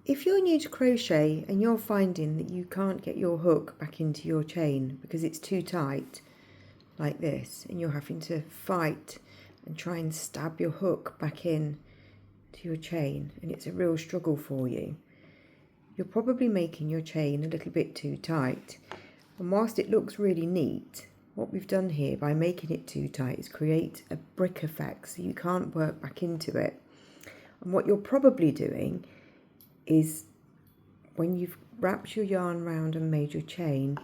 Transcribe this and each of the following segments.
If you're new to crochet and you're finding that you can't get your hook back into your chain because it's too tight, like this, and you're having to fight and try and stab your hook back in to your chain, and it's a real struggle for you, you're probably making your chain a little bit too tight. And whilst it looks really neat, what we've done here by making it too tight is create a brick effect, so you can't work back into it. And what you're probably doing is, when you've wrapped your yarn round and made your chain,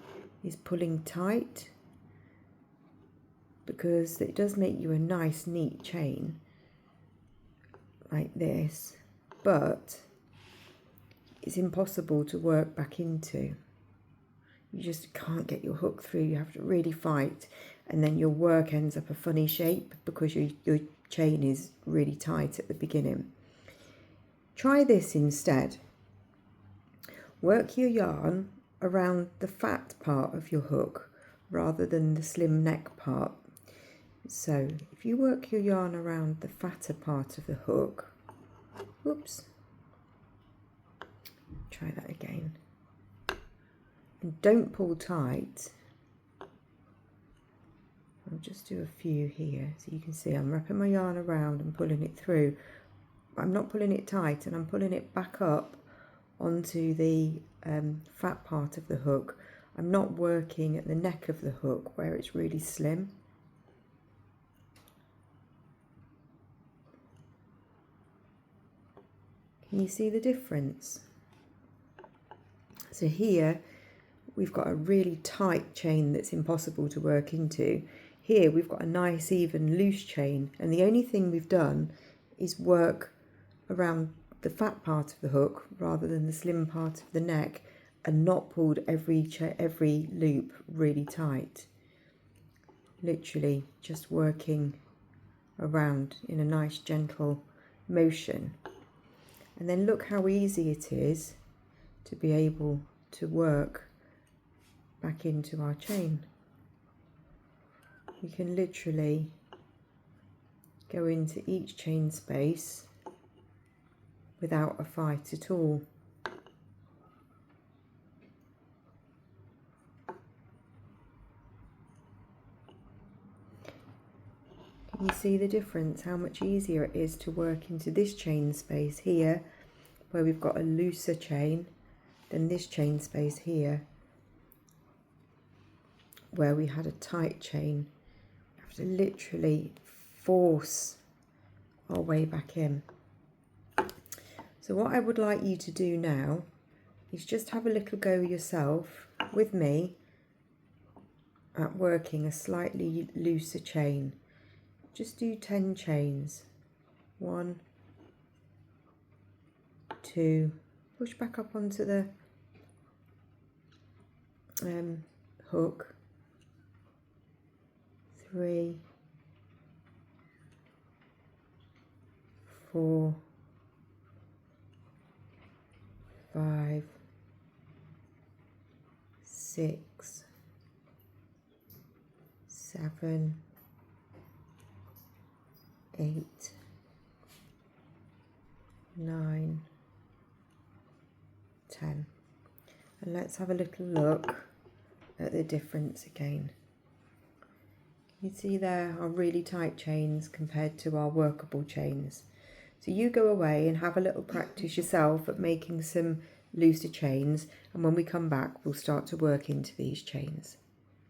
is pulling tight, because it does make you a nice neat chain like this, but it's impossible to work back into. You just can't get your hook through. You have to really fight, and then your work ends up a funny shape because your chain is really tight at the beginning. Try this instead. Work your yarn around the fat part of your hook rather than the slim neck part. So if you work your yarn around the fatter part of the hook, whoops, try that again, and don't pull tight. I'll just do a few here so you can see I'm wrapping my yarn around and pulling it through. I'm not pulling it tight, and I'm pulling it back up onto the fat part of the hook. I'm not working at the neck of the hook where it's really slim. Can you see the difference? So here we've got a really tight chain that's impossible to work into. Here we've got a nice even loose chain, and the only thing we've done is work around the fat part of the hook rather than the slim part of the neck, and not pulled every loop really tight. Literally just working around in a nice gentle motion. And then look how easy it is to be able to work back into our chain. You can literally go into each chain space without a fight at all. Can you see the difference? How much easier it is to work into this chain space here, where we've got a looser chain, than this chain space here, where we had a tight chain. We have to literally force our way back in. So what I would like you to do now is just have a little go yourself with me at working a slightly looser chain. Just do 10 chains. 1, 2, push back up onto the hook, 3, 4, 5, 6, 7, 8, 9, 10. And let's have a little look at the difference again. You see there are really tight chains compared to our workable chains. So you go away and have a little practice yourself at making some looser chains, and when we come back we'll start to work into these chains.